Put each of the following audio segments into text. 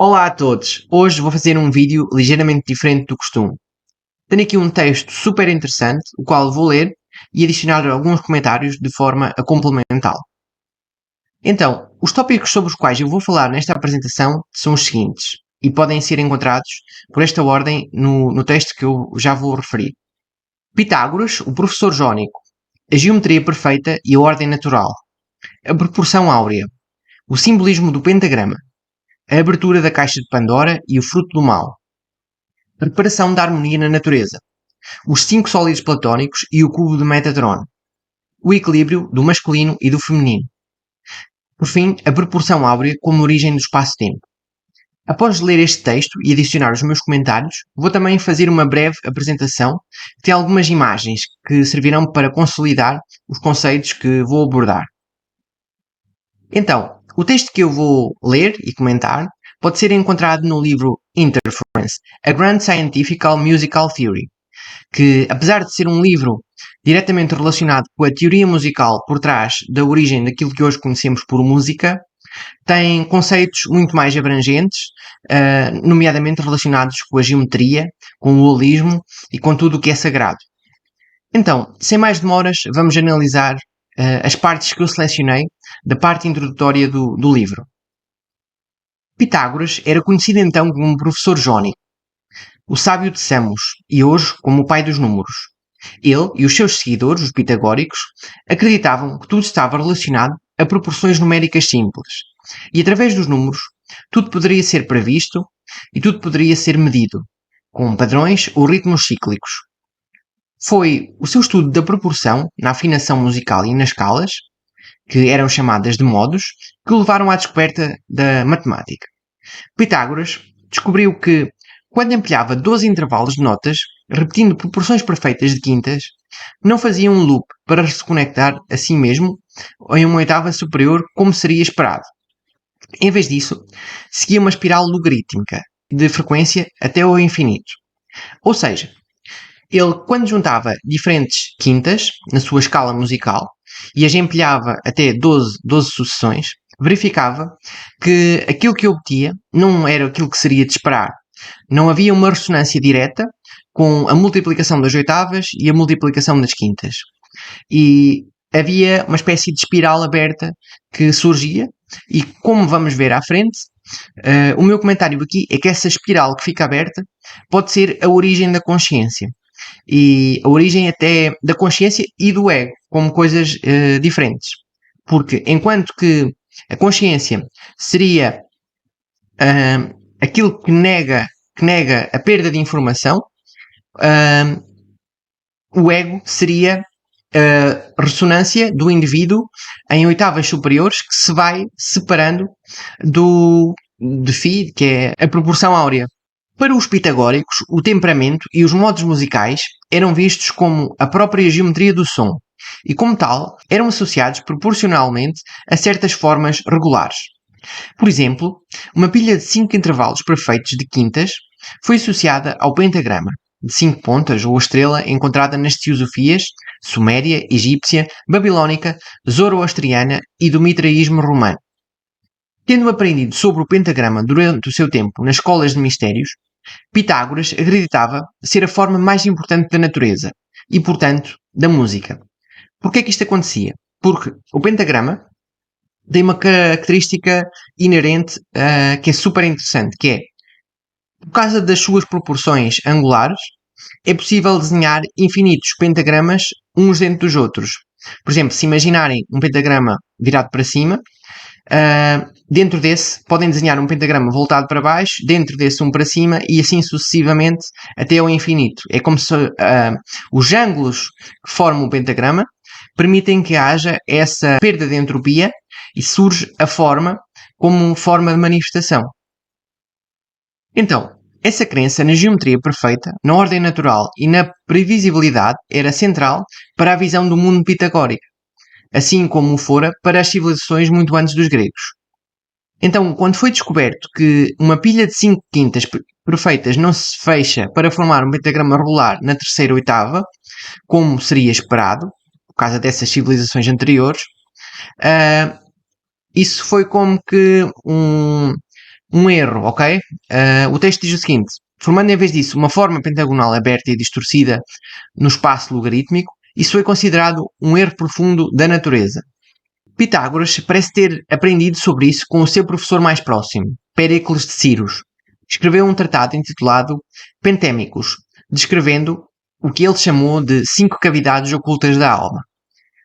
Olá a todos! Hoje vou fazer um vídeo ligeiramente diferente do costume. Tenho aqui um texto super interessante, o qual vou ler e adicionar alguns comentários de forma a complementá-lo. Então, os tópicos sobre os quais eu vou falar nesta apresentação são os seguintes, e podem ser encontrados por esta ordem no texto que eu já vou referir. Pitágoras, o professor jónico, a geometria perfeita e a ordem natural, a proporção áurea, o simbolismo do pentagrama, a abertura da caixa de Pandora e o fruto do mal, preparação da harmonia na natureza, os cinco sólidos platónicos e o cubo de Metatron, o equilíbrio do masculino e do feminino. Por fim, a proporção áurea como origem do espaço-tempo. Após ler este texto e adicionar os meus comentários, vou também fazer uma breve apresentação que tem algumas imagens que servirão para consolidar os conceitos que vou abordar. Então, o texto que eu vou ler e comentar pode ser encontrado no livro Interference, A Grand Scientific Musical Theory, que, apesar de ser um livro diretamente relacionado com a teoria musical por trás da origem daquilo que hoje conhecemos por música, tem conceitos muito mais abrangentes, nomeadamente relacionados com a geometria, com o holismo e com tudo o que é sagrado. Então, sem mais demoras, vamos analisar as partes que eu selecionei da parte introdutória do livro. Pitágoras era conhecido então como um professor jónico, o sábio de Samos, e hoje como o pai dos números. Ele e os seus seguidores, os pitagóricos, acreditavam que tudo estava relacionado a proporções numéricas simples, e através dos números, tudo poderia ser previsto e tudo poderia ser medido, com padrões ou ritmos cíclicos. Foi o seu estudo da proporção na afinação musical e nas escalas, que eram chamadas de modos, que o levaram à descoberta da matemática. Pitágoras descobriu que, quando empilhava 12 intervalos de notas, repetindo proporções perfeitas de quintas, não fazia um loop para se conectar a si mesmo em uma oitava superior como seria esperado. Em vez disso, seguia uma espiral logarítmica de frequência até ao infinito. Ou seja, ele, quando juntava diferentes quintas na sua escala musical e as empilhava até 12 sucessões, verificava que aquilo que obtia não era aquilo que seria de esperar. Não havia uma ressonância direta com a multiplicação das oitavas e a multiplicação das quintas. E havia uma espécie de espiral aberta que surgia, e como vamos ver à frente, o meu comentário aqui é que essa espiral que fica aberta pode ser a origem da consciência. E a origem até da consciência e do ego, como coisas diferentes. Porque enquanto que a consciência seria aquilo que nega a perda de informação, o ego seria a ressonância do indivíduo em oitavas superiores que se vai separando de φ, que é a proporção áurea. Para os pitagóricos, o temperamento e os modos musicais eram vistos como a própria geometria do som e, como tal, eram associados proporcionalmente a certas formas regulares. Por exemplo, uma pilha de 5 intervalos perfeitos de quintas foi associada ao pentagrama, de 5 pontas ou estrela encontrada nas teosofias suméria, egípcia, babilónica, zoroastriana e do mitraísmo romano. Tendo aprendido sobre o pentagrama durante o seu tempo nas escolas de mistérios, Pitágoras acreditava ser a forma mais importante da natureza e, portanto, da música. Por que é que isto acontecia? Porque o pentagrama tem uma característica inerente que é super interessante, que é, por causa das suas proporções angulares, é possível desenhar infinitos pentagramas uns dentro dos outros. Por exemplo, se imaginarem um pentagrama virado para cima, dentro desse podem desenhar um pentagrama voltado para baixo, dentro desse um para cima e assim sucessivamente até ao infinito. É como se os ângulos que formam o pentagrama permitem que haja essa perda de entropia e surge a forma como forma de manifestação. Então, essa crença na geometria perfeita, na ordem natural e na previsibilidade era central para a visão do mundo pitagórica, assim como o fora para as civilizações muito antes dos gregos. Então, quando foi descoberto que uma pilha de 5 quintas perfeitas não se fecha para formar um pentagrama regular na terceira oitava, como seria esperado, por causa dessas civilizações anteriores, isso foi como que Um erro, ok? O texto diz o seguinte: formando em vez disso uma forma pentagonal aberta e distorcida no espaço logarítmico, isso foi considerado um erro profundo da natureza. Pitágoras parece ter aprendido sobre isso com o seu professor mais próximo, Péricles de Ciros. Escreveu um tratado intitulado Pentémicos, descrevendo o que ele chamou de 5 cavidades ocultas da alma.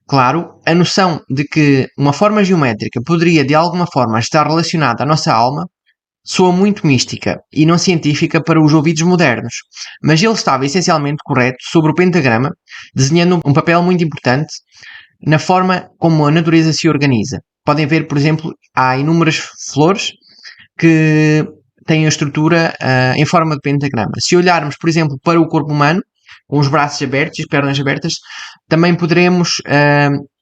Claro, a noção de que uma forma geométrica poderia de alguma forma estar relacionada à nossa alma soa muito mística e não científica para os ouvidos modernos, mas ele estava essencialmente correto sobre o pentagrama, desenhando um papel muito importante na forma como a natureza se organiza. Podem ver, por exemplo, há inúmeras flores que têm a estrutura em forma de pentagrama. Se olharmos, por exemplo, para o corpo humano, com os braços abertos e as pernas abertas, também poderemos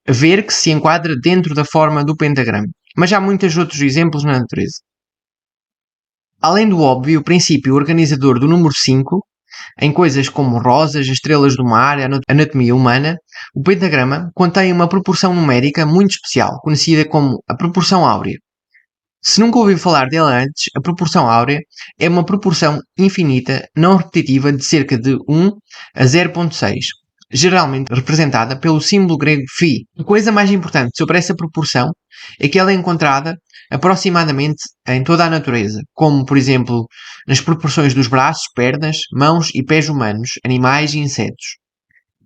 ver que se enquadra dentro da forma do pentagrama. Mas há muitos outros exemplos na natureza. Além do óbvio princípio organizador do número 5, em coisas como rosas, estrelas do mar, a anatomia humana, o pentagrama contém uma proporção numérica muito especial, conhecida como a proporção áurea. Se nunca ouviu falar dela antes, a proporção áurea é uma proporção infinita não repetitiva de cerca de 1 a 0,6, geralmente representada pelo símbolo grego φ. A coisa mais importante sobre essa proporção é que ela é encontrada aproximadamente em toda a natureza, como, por exemplo, nas proporções dos braços, pernas, mãos e pés humanos, animais e insetos.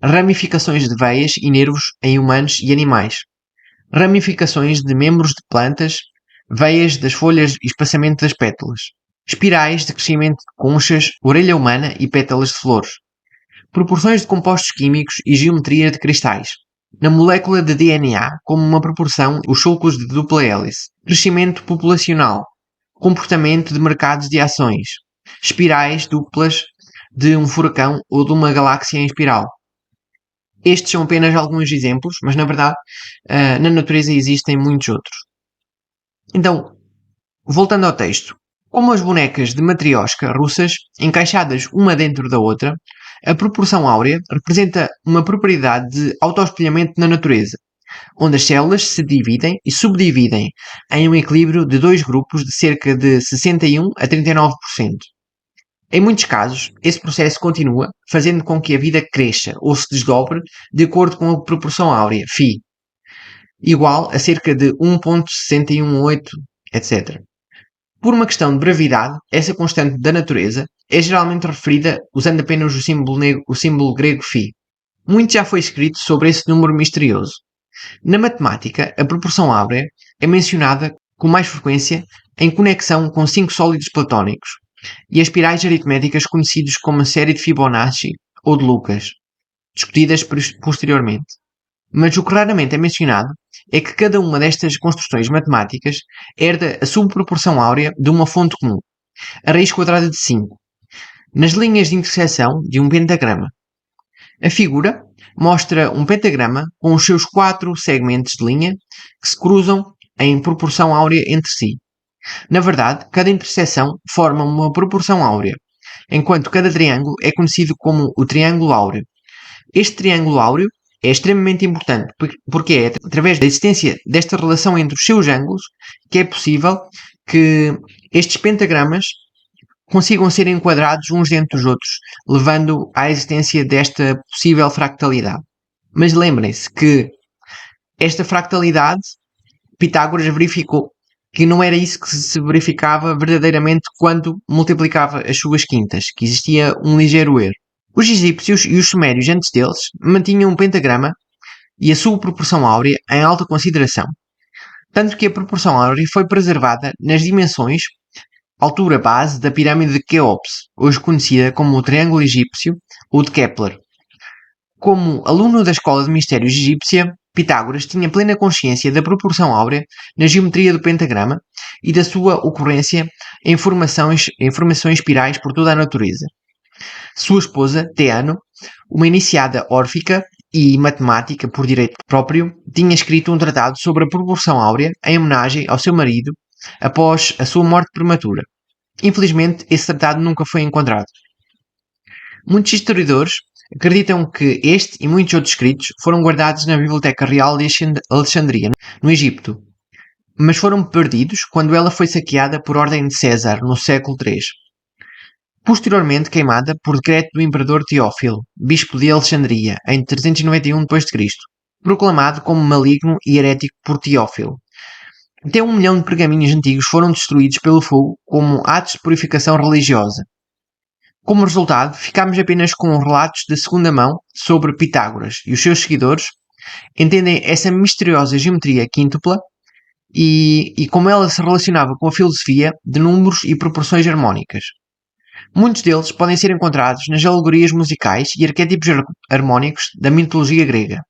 Ramificações de veias e nervos em humanos e animais. Ramificações de membros de plantas, veias das folhas e espaçamento das pétalas. Espirais de crescimento de conchas, orelha humana e pétalas de flores. Proporções de compostos químicos e geometria de cristais. Na molécula de DNA, como uma proporção, os sulcos de dupla hélice. Crescimento populacional. Comportamento de mercados de ações. Espirais duplas de um furacão ou de uma galáxia em espiral. Estes são apenas alguns exemplos, mas na verdade, na natureza existem muitos outros. Então, voltando ao texto. Como as bonecas de matrioshka russas, encaixadas uma dentro da outra, a proporção áurea representa uma propriedade de autoespelhamento na natureza, onde as células se dividem e subdividem em um equilíbrio de dois grupos de cerca de 61 a 39%. Em muitos casos, esse processo continua, fazendo com que a vida cresça ou se desdobre de acordo com a proporção áurea, φ, igual a cerca de 1,618, etc. Por uma questão de brevidade, essa constante da natureza é geralmente referida usando apenas o símbolo grego φ. Muito já foi escrito sobre esse número misterioso. Na matemática, a proporção áurea é mencionada com mais frequência em conexão com 5 sólidos platónicos e as espirais aritméticas conhecidas como a série de Fibonacci ou de Lucas, discutidas posteriormente. Mas o que raramente é mencionado é que cada uma destas construções matemáticas herda a subproporção áurea de uma fonte comum, a raiz quadrada de 5, nas linhas de interseção de um pentagrama. A figura mostra um pentagrama com os seus 4 segmentos de linha que se cruzam em proporção áurea entre si. Na verdade, cada interseção forma uma proporção áurea, enquanto cada triângulo é conhecido como o triângulo áureo. Este triângulo áureo é extremamente importante porque é através da existência desta relação entre os seus ângulos que é possível que estes pentagramas consigam ser enquadrados uns dentro dos outros, levando à existência desta possível fractalidade. Mas lembrem-se que esta fractalidade, Pitágoras verificou que não era isso que se verificava verdadeiramente quando multiplicava as suas quintas, que existia um ligeiro erro. Os egípcios e os sumérios antes deles mantinham um pentagrama e a sua proporção áurea em alta consideração, tanto que a proporção áurea foi preservada nas dimensões altura base da pirâmide de Quéops, hoje conhecida como o Triângulo Egípcio ou de Kepler. Como aluno da Escola de Mistérios Egípcia, Pitágoras tinha plena consciência da proporção áurea na geometria do pentagrama e da sua ocorrência em formações espirais por toda a natureza. Sua esposa, Teano, uma iniciada órfica e matemática por direito próprio, tinha escrito um tratado sobre a proporção áurea em homenagem ao seu marido após a sua morte prematura. Infelizmente, esse tratado nunca foi encontrado. Muitos historiadores acreditam que este e muitos outros escritos foram guardados na Biblioteca Real de Alexandria, no Egito. mas foram perdidos quando ela foi saqueada por ordem de César no século III. Posteriormente queimada por decreto do imperador Teófilo, bispo de Alexandria, em 391 d.C., proclamado como maligno e herético por Teófilo. Até 1 milhão de pergaminhos antigos foram destruídos pelo fogo como atos de purificação religiosa. Como resultado, ficámos apenas com relatos de segunda mão sobre Pitágoras e os seus seguidores entendem essa misteriosa geometria quíntupla e como ela se relacionava com a filosofia de números e proporções harmónicas. Muitos deles podem ser encontrados nas alegorias musicais e arquétipos harmónicos da mitologia grega.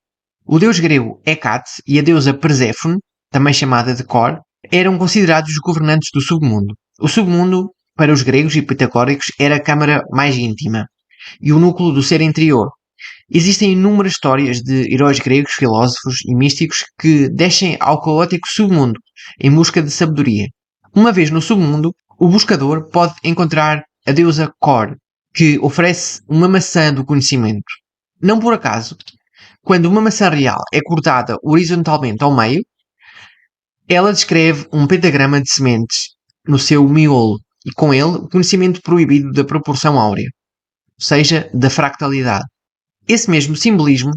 O deus grego Hécate e a deusa Perséfone, também chamada de Cor, eram considerados os governantes do submundo. O submundo, para os gregos e pitagóricos, era a câmara mais íntima e o núcleo do ser interior. Existem inúmeras histórias de heróis gregos, filósofos e místicos que descem ao caótico submundo em busca de sabedoria. Uma vez no submundo, o buscador pode encontrar a deusa Cor, que oferece uma maçã do conhecimento. Não por acaso, quando uma maçã real é cortada horizontalmente ao meio, ela descreve um pentagrama de sementes no seu miolo e com ele o conhecimento proibido da proporção áurea, ou seja, da fractalidade. Esse mesmo simbolismo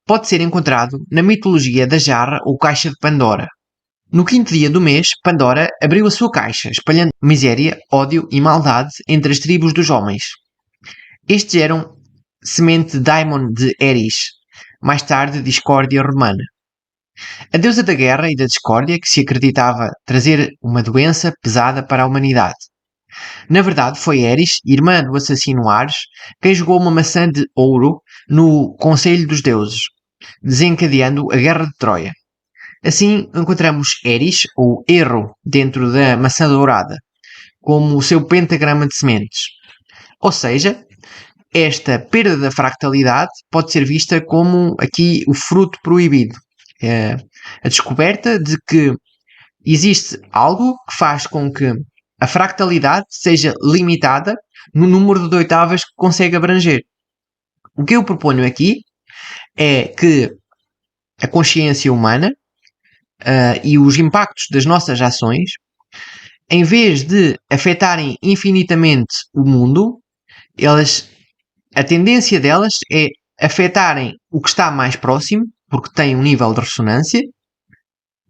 pode ser encontrado na mitologia da jarra ou caixa de Pandora. No quinto dia do mês, Pandora abriu a sua caixa, espalhando miséria, ódio e maldade entre as tribos dos homens. Estes eram semente daimon de Eris, mais tarde discórdia romana. A deusa da guerra e da discórdia que se acreditava trazer uma doença pesada para a humanidade. Na verdade, foi Eris, irmã do assassino Ares, quem jogou uma maçã de ouro no Conselho dos Deuses, desencadeando a Guerra de Troia. Assim, encontramos Eris, ou Erro, dentro da maçã dourada, como o seu pentagrama de sementes. Ou seja, esta perda da fractalidade pode ser vista como aqui o fruto proibido. A descoberta de que existe algo que faz com que a fractalidade seja limitada no número de oitavas que consegue abranger. O que eu proponho aqui é que a consciência humana e os impactos das nossas ações, em vez de afetarem infinitamente o mundo, a tendência delas é afetarem o que está mais próximo, porque tem um nível de ressonância,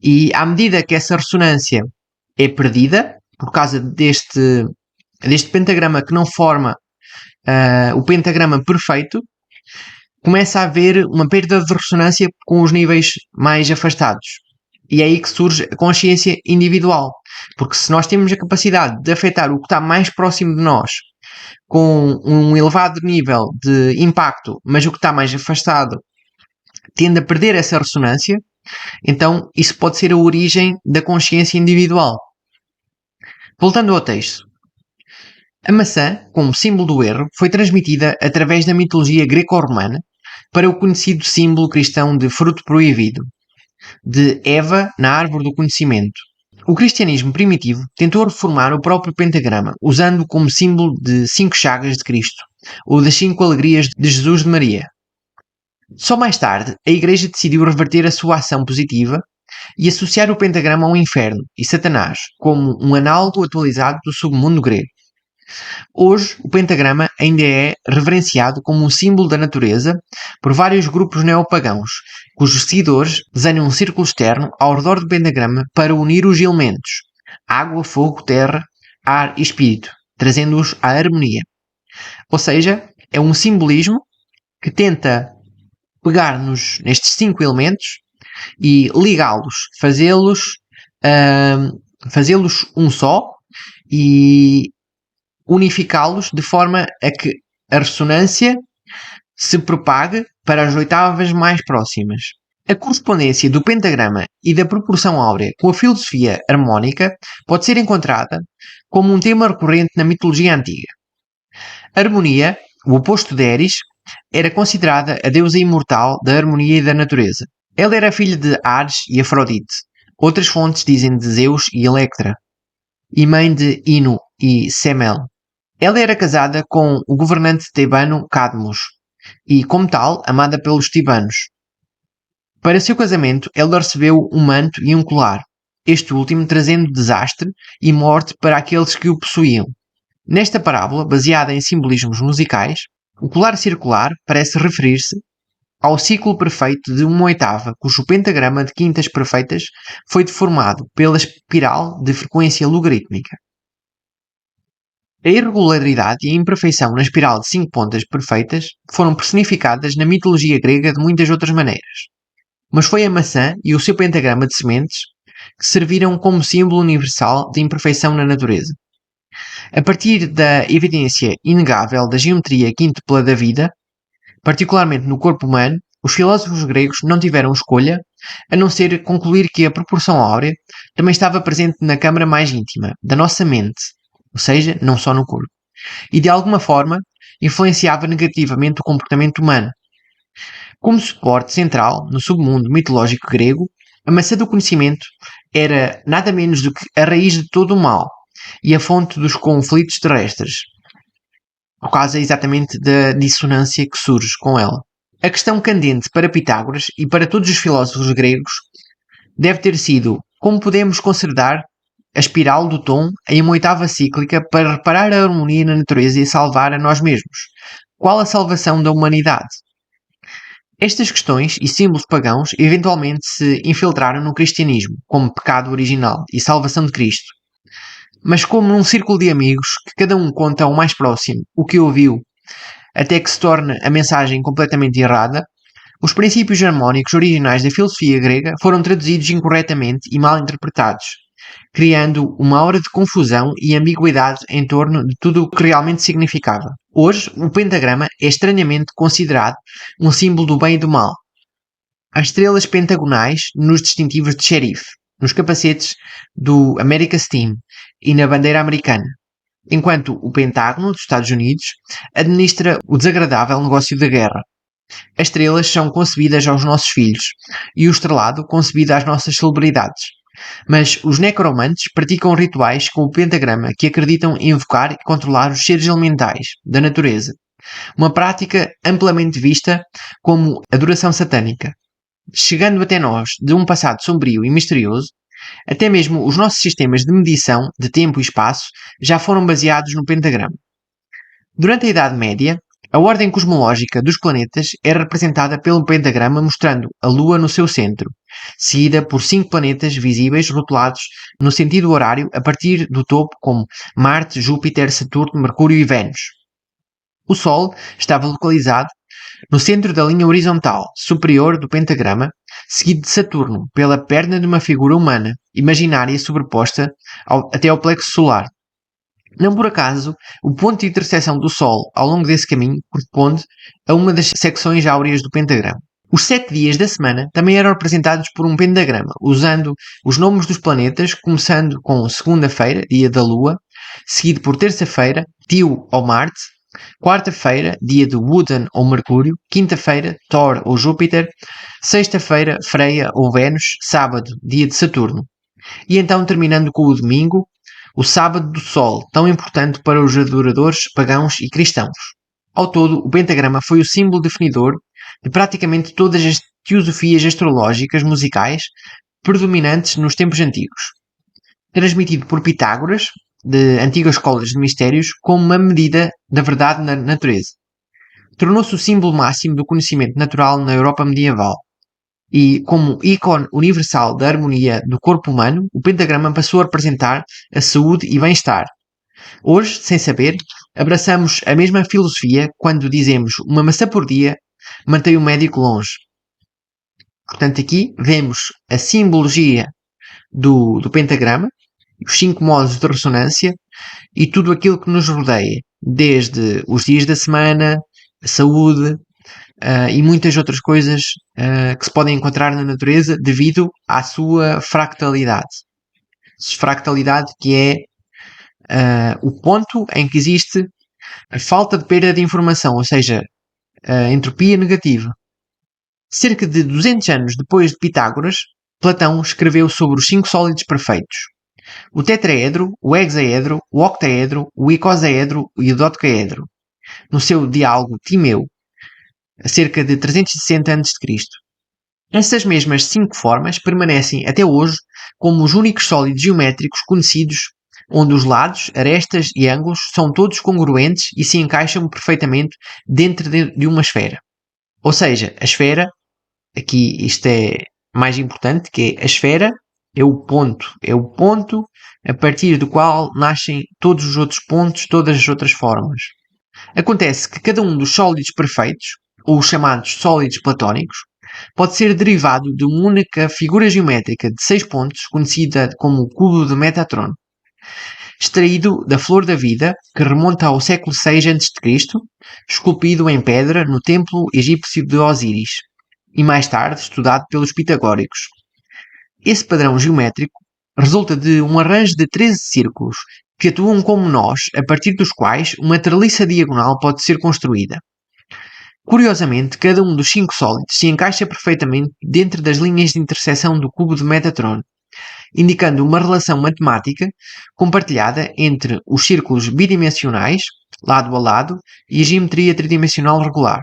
e à medida que essa ressonância é perdida, por causa deste pentagrama que não forma o pentagrama perfeito, começa a haver uma perda de ressonância com os níveis mais afastados. E é aí que surge a consciência individual. Porque se nós temos a capacidade de afetar o que está mais próximo de nós com um elevado nível de impacto, mas o que está mais afastado tende a perder essa ressonância, então isso pode ser a origem da consciência individual. Voltando ao texto. A maçã, como símbolo do erro, foi transmitida através da mitologia greco-romana para o conhecido símbolo cristão de fruto proibido, de Eva na árvore do conhecimento. O cristianismo primitivo tentou reformar o próprio pentagrama, usando-o como símbolo de 5 chagas de Cristo, ou das 5 alegrias de Jesus de Maria. Só mais tarde, a Igreja decidiu reverter a sua ação positiva e associar o pentagrama ao inferno e Satanás, como um análogo atualizado do submundo grego. Hoje, o pentagrama ainda é reverenciado como um símbolo da natureza por vários grupos neopagãos, cujos seguidores desenham um círculo externo ao redor do pentagrama para unir os elementos água, fogo, terra, ar e espírito, trazendo-os à harmonia. Ou seja, é um simbolismo que tenta pegar nestes 5 elementos e ligá-los, fazê-los um só e unificá-los de forma a que a ressonância se propague para as oitavas mais próximas. A correspondência do pentagrama e da proporção áurea com a filosofia harmónica pode ser encontrada como um tema recorrente na mitologia antiga. A harmonia, o oposto de Eris, era considerada a deusa imortal da harmonia e da natureza. Ela era filha de Ares e Afrodite. Outras fontes dizem de Zeus e Electra. E mãe de Ino e Semel. Ela era casada com o governante tebano Cadmos e, como tal, amada pelos tebanos. Para seu casamento, ela recebeu um manto e um colar. este último trazendo desastre e morte para aqueles que o possuíam. Nesta parábola, baseada em simbolismos musicais, o colar circular parece referir-se ao ciclo perfeito de uma oitava, cujo pentagrama de quintas perfeitas foi deformado pela espiral de frequência logarítmica. A irregularidade e a imperfeição na espiral de 5 pontas perfeitas foram personificadas na mitologia grega de muitas outras maneiras. Mas foi a maçã e o seu pentagrama de sementes que serviram como símbolo universal de imperfeição na natureza. A partir da evidência inegável da geometria quíntupla da vida, particularmente no corpo humano, os filósofos gregos não tiveram escolha a não ser concluir que a proporção áurea também estava presente na câmara mais íntima da nossa mente, ou seja, não só no corpo, e de alguma forma influenciava negativamente o comportamento humano. Como suporte central no submundo mitológico grego, a maçã do conhecimento era nada menos do que a raiz de todo o mal e a fonte dos conflitos terrestres, por causa exatamente da dissonância que surge com ela. A questão candente para Pitágoras e para todos os filósofos gregos deve ter sido como podemos considerar a espiral do tom em uma oitava cíclica para reparar a harmonia na natureza e salvar a nós mesmos. Qual a salvação da humanidade? Estas questões e símbolos pagãos eventualmente se infiltraram no cristianismo como pecado original e salvação de Cristo. Mas como num círculo de amigos que cada um conta ao mais próximo o que ouviu até que se torne a mensagem completamente errada, os princípios harmónicos originais da filosofia grega foram traduzidos incorretamente e mal interpretados, criando uma aura de confusão e ambiguidade em torno de tudo o que realmente significava. Hoje, o pentagrama é estranhamente considerado um símbolo do bem e do mal. Há estrelas pentagonais nos distintivos de xerife, nos capacetes do America Steam e na bandeira americana, enquanto o Pentágono dos Estados Unidos administra o desagradável negócio da guerra. As estrelas são concebidas aos nossos filhos e o estrelado concebido às nossas celebridades. Mas os necromantes praticam rituais com o pentagrama que acreditam em invocar e controlar os seres elementais da natureza, uma prática amplamente vista como adoração satânica. Chegando até nós de um passado sombrio e misterioso, até mesmo os nossos sistemas de medição de tempo e espaço já foram baseados no pentagrama. Durante a Idade Média, a ordem cosmológica dos planetas era representada pelo pentagrama mostrando a Lua no seu centro, seguida por 5 planetas visíveis rotulados no sentido horário a partir do topo como Marte, Júpiter, Saturno, Mercúrio e Vênus. O Sol estava localizado no centro da linha horizontal superior do pentagrama, seguido de Saturno pela perna de uma figura humana, imaginária sobreposta até ao plexo solar. Não por acaso, o ponto de interseção do Sol ao longo desse caminho corresponde a uma das secções áureas do pentagrama. Os 7 dias da semana também eram representados por um pentagrama, usando os nomes dos planetas, começando com segunda-feira, dia da Lua, seguido por terça-feira, Tio ou Marte, quarta-feira, dia de Woden ou Mercúrio, quinta-feira, Thor ou Júpiter, sexta-feira, Freia ou Vênus, sábado, dia de Saturno. E então terminando com o domingo, o sábado do Sol, tão importante para os adoradores pagãos e cristãos. Ao todo, o pentagrama foi o símbolo definidor de praticamente todas as teosofias astrológicas musicais predominantes nos tempos antigos. Transmitido por Pitágoras, de antigas escolas de mistérios, como uma medida da verdade na natureza. Tornou-se o símbolo máximo do conhecimento natural na Europa medieval. E, como ícone universal da harmonia do corpo humano, o pentagrama passou a representar a saúde e bem-estar. Hoje, sem saber, abraçamos a mesma filosofia quando dizemos uma maçã por dia mantém o médico longe. Portanto, aqui vemos a simbologia do pentagrama, os 5 modos de ressonância e tudo aquilo que nos rodeia, desde os dias da semana, a saúde, e muitas outras coisas que se podem encontrar na natureza devido à sua fractalidade. Fractalidade que é o ponto em que existe a falta de perda de informação, ou seja, a entropia negativa. Cerca de 200 anos depois de Pitágoras, Platão escreveu sobre os 5 sólidos perfeitos. O tetraedro, o hexaedro, o octaedro, o icosaedro e o dodecaedro, no seu diálogo Timeu, a cerca de 360 a.C. Essas mesmas 5 formas permanecem até hoje como os únicos sólidos geométricos conhecidos onde os lados, arestas e ângulos são todos congruentes e se encaixam perfeitamente dentro de uma esfera. Ou seja, a esfera, aqui isto é mais importante, que é a esfera é o ponto a partir do qual nascem todos os outros pontos, todas as outras formas. Acontece que cada um dos sólidos perfeitos, ou os chamados sólidos platónicos, pode ser derivado de uma única figura geométrica de 6 pontos, conhecida como o cubo de Metatron, extraído da flor da vida, que remonta ao século VI a.C., esculpido em pedra no templo egípcio de Osíris, e mais tarde estudado pelos pitagóricos. Esse padrão geométrico resulta de um arranjo de 13 círculos que atuam como nós, a partir dos quais uma treliça diagonal pode ser construída. Curiosamente, cada um dos 5 sólidos se encaixa perfeitamente dentro das linhas de interseção do cubo de Metatron, indicando uma relação matemática compartilhada entre os círculos bidimensionais, lado a lado, e a geometria tridimensional regular.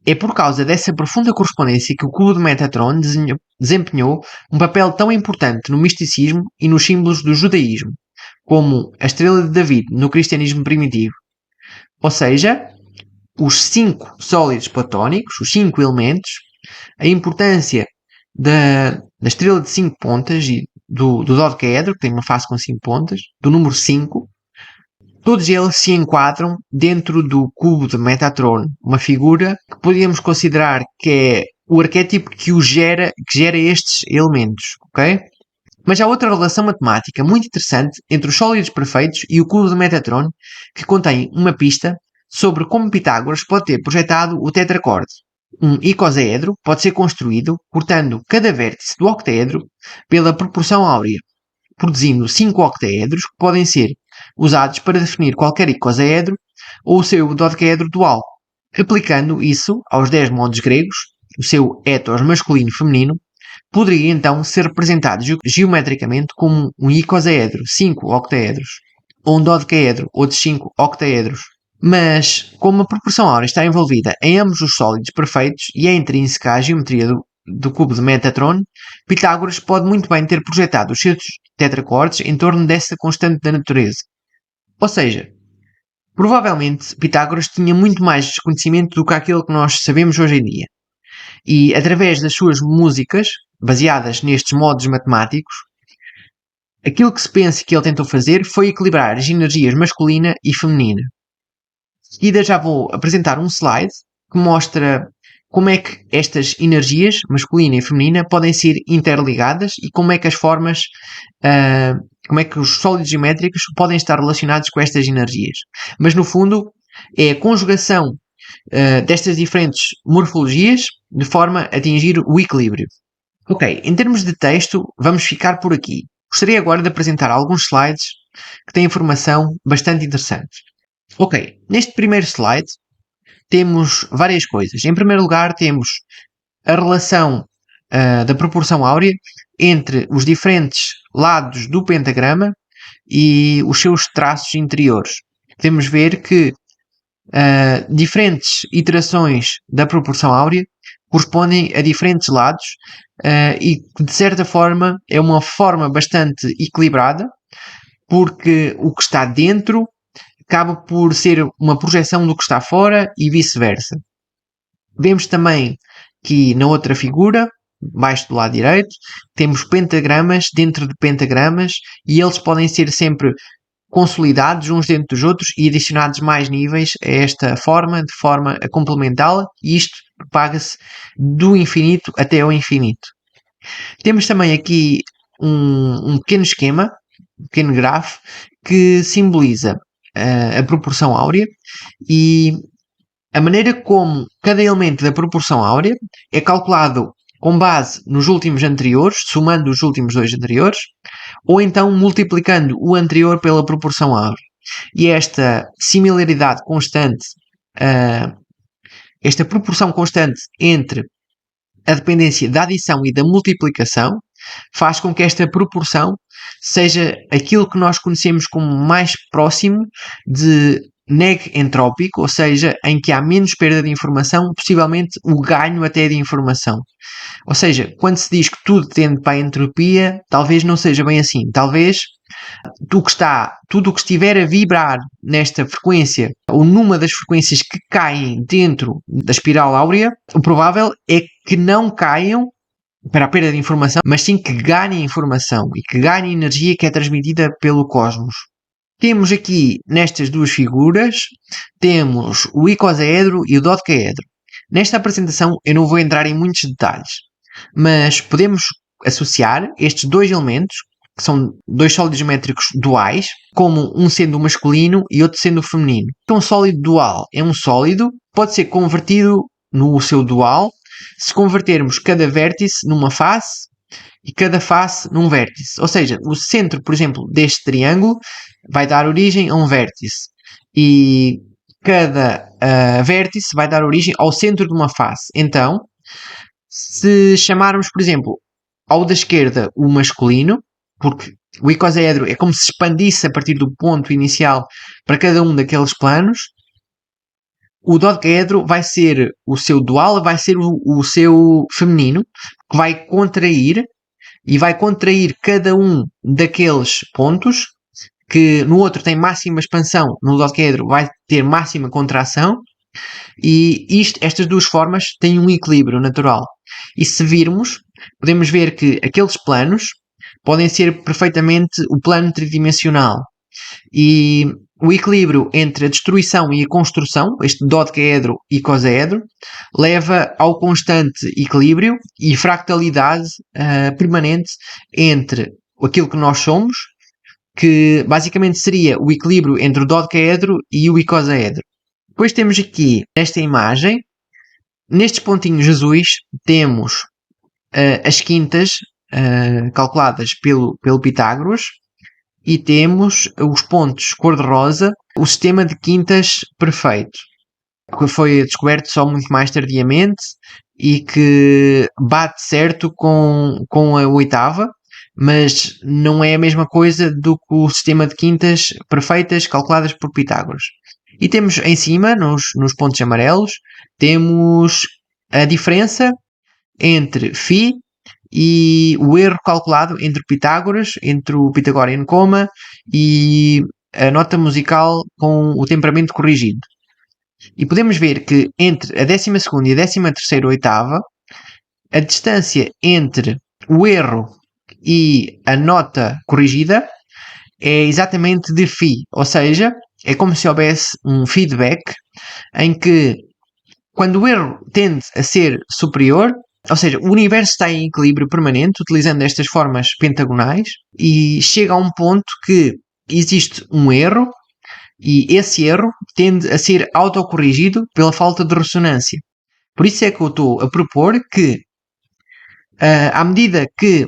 É por causa dessa profunda correspondência que o cubo de Metatron desempenhou um papel tão importante no misticismo e nos símbolos do judaísmo, como a estrela de David no cristianismo primitivo. Ou seja, os 5 sólidos platónicos, os 5 elementos, a importância da estrela de 5 pontas e do dodecaedro, que tem uma face com 5 pontas, do número 5, todos eles se enquadram dentro do cubo de Metatron, uma figura que podíamos considerar que é o arquétipo que gera estes elementos, ok? Mas há outra relação matemática muito interessante entre os sólidos perfeitos e o cubo de Metatron, que contém uma pista sobre como Pitágoras pode ter projetado o tetracorde. Um icosaedro pode ser construído cortando cada vértice do octaedro pela proporção áurea, produzindo 5 octaedros que podem ser usados para definir qualquer icosaedro ou o seu dodecaedro dual. Aplicando isso aos 10 modos gregos, o seu ethos masculino e feminino poderia então ser representado geometricamente como um icosaedro, 5 octaedros, ou um dodecaedro, outros 5 octaedros. Mas, como a proporção áurea está envolvida em ambos os sólidos perfeitos e é intrínseca à geometria do cubo de Metatron, Pitágoras pode muito bem ter projetado os seus tetracordes em torno dessa constante da natureza. Ou seja, provavelmente Pitágoras tinha muito mais conhecimento do que aquilo que nós sabemos hoje em dia. E, através das suas músicas, baseadas nestes modos matemáticos, aquilo que se pensa que ele tentou fazer foi equilibrar as energias masculina e feminina. De seguida já vou apresentar um slide que mostra como é que estas energias, masculina e feminina, podem ser interligadas e como é que as formas, como é que os sólidos geométricos podem estar relacionados com estas energias. Mas no fundo é a conjugação destas diferentes morfologias de forma a atingir o equilíbrio. Ok, em termos de texto, vamos ficar por aqui. Gostaria agora de apresentar alguns slides que têm informação bastante interessante. Ok, neste primeiro slide temos várias coisas. Em primeiro lugar, temos a relação da proporção áurea entre os diferentes lados do pentagrama e os seus traços interiores. Podemos ver que diferentes iterações da proporção áurea correspondem a diferentes lados e que, de certa forma, é uma forma bastante equilibrada, porque o que está dentro acaba por ser uma projeção do que está fora e vice-versa. Vemos também que na outra figura, abaixo do lado direito, temos pentagramas dentro de pentagramas e eles podem ser sempre consolidados uns dentro dos outros e adicionados mais níveis a esta forma, de forma a complementá-la, e isto propaga-se do infinito até ao infinito. Temos também aqui um pequeno esquema, um pequeno grafo, que simboliza a proporção áurea e a maneira como cada elemento da proporção áurea é calculado com base nos últimos anteriores, somando os últimos dois anteriores, ou então multiplicando o anterior pela proporção áurea. E esta similaridade constante, esta proporção constante entre a dependência da adição e da multiplicação, faz com que esta proporção seja aquilo que nós conhecemos como mais próximo neg-entrópico, ou seja, em que há menos perda de informação, possivelmente o ganho até de informação. Ou seja, quando se diz que tudo tende para a entropia, talvez não seja bem assim. Talvez tudo o que estiver a vibrar nesta frequência, ou numa das frequências que caem dentro da espiral áurea, o provável é que não caiam para a perda de informação, mas sim que ganhem informação e que ganhem energia que é transmitida pelo cosmos. Temos aqui, nestas duas figuras, temos o icosaedro e o dodecaedro. Nesta apresentação eu não vou entrar em muitos detalhes, mas podemos associar estes dois elementos, que são dois sólidos geométricos duais, como um sendo o masculino e outro sendo o feminino. Então, um sólido dual é um sólido, pode ser convertido no seu dual, se convertermos cada vértice numa face e cada face num vértice. Ou seja, o centro, por exemplo, deste triângulo vai dar origem a um vértice e cada vértice vai dar origem ao centro de uma face. Então, se chamarmos, por exemplo, ao da esquerda o masculino, porque o icosaedro é como se expandisse a partir do ponto inicial para cada um daqueles planos, o dodecaedro vai ser o seu dual, vai ser o seu feminino, que vai contrair cada um daqueles pontos, que no outro tem máxima expansão, no dodecaedro vai ter máxima contração, e estas duas formas têm um equilíbrio natural. E se virmos, podemos ver que aqueles planos podem ser perfeitamente o plano tridimensional. E o equilíbrio entre a destruição e a construção, este dodecaedro e icosaedro, leva ao constante equilíbrio e fractalidade permanente entre aquilo que nós somos, que basicamente seria o equilíbrio entre o dodecaedro e o icosaedro. Depois temos aqui, nesta imagem, nestes pontinhos azuis, temos as quintas calculadas pelo Pitágoras e temos os pontos cor-de-rosa, o sistema de quintas perfeito, que foi descoberto só muito mais tardiamente e que bate certo com a oitava, mas não é a mesma coisa do que o sistema de quintas perfeitas calculadas por Pitágoras. E temos em cima, nos pontos amarelos, temos a diferença entre φ e o erro calculado entre Pitágoras, entre o Pythagorean comma e a nota musical com o temperamento corrigido. E podemos ver que entre a 12ª e a 13ª oitava, a distância entre o erro e a nota corrigida é exatamente de φ, ou seja, é como se houvesse um feedback em que quando o erro tende a ser superior, ou seja, o universo está em equilíbrio permanente, utilizando estas formas pentagonais, e chega a um ponto que existe um erro, e esse erro tende a ser autocorrigido pela falta de ressonância. Por isso é que eu estou a propor que, à medida que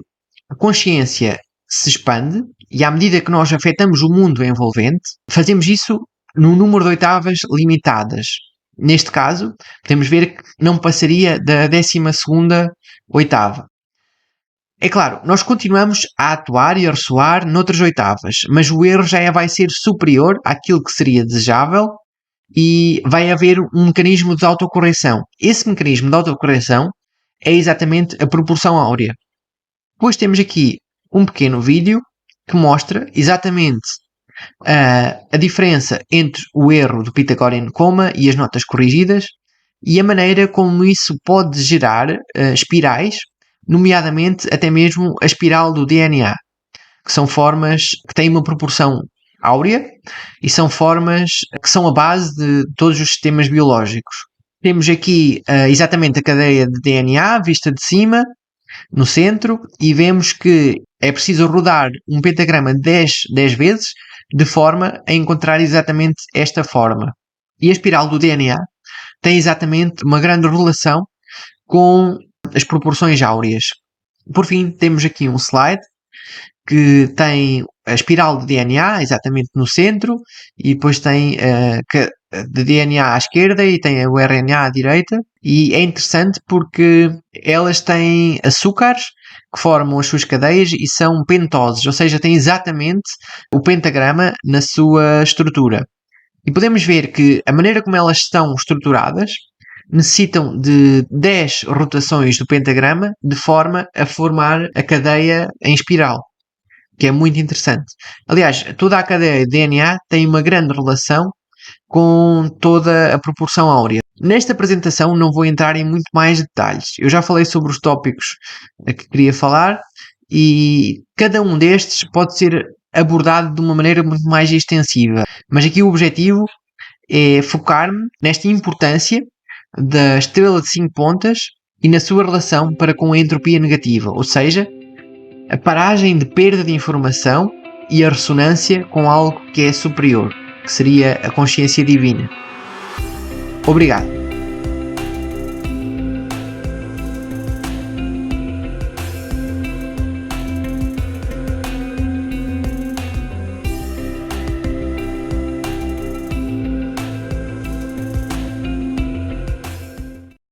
a consciência se expande, e à medida que nós afetamos o mundo envolvente, fazemos isso num número de oitavas limitadas. Neste caso, podemos ver que não passaria da 12ª oitava. É claro, nós continuamos a atuar e a ressoar noutras oitavas, mas o erro já vai ser superior àquilo que seria desejável e vai haver um mecanismo de autocorreção. Esse mecanismo de autocorreção é exatamente a proporção áurea. Depois temos aqui um pequeno vídeo que mostra exatamente a diferença entre o erro do Pythagorean comma e as notas corrigidas e a maneira como isso pode gerar espirais, nomeadamente até mesmo a espiral do DNA, que são formas que têm uma proporção áurea e são formas que são a base de todos os sistemas biológicos. Temos aqui exatamente a cadeia de DNA vista de cima, no centro, e vemos que é preciso rodar um pentagrama 10 vezes de forma a encontrar exatamente esta forma. E a espiral do DNA tem exatamente uma grande relação com as proporções áureas. Por fim, temos aqui um slide que tem a espiral de DNA exatamente no centro e depois tem de DNA à esquerda e tem o RNA à direita, e é interessante porque elas têm açúcares que formam as suas cadeias e são pentoses, ou seja, têm exatamente o pentagrama na sua estrutura. E podemos ver que a maneira como elas estão estruturadas necessitam de 10 rotações do pentagrama de forma a formar a cadeia em espiral, que é muito interessante. Aliás, toda a cadeia de DNA tem uma grande relação com toda a proporção áurea. Nesta apresentação não vou entrar em muito mais detalhes. Eu já falei sobre os tópicos que queria falar e cada um destes pode ser abordado de uma maneira muito mais extensiva. Mas aqui o objetivo é focar-me nesta importância da estrela de 5 pontas e na sua relação para com a entropia negativa, ou seja, a paragem de perda de informação e a ressonância com algo que é superior, que seria a consciência divina. Obrigado.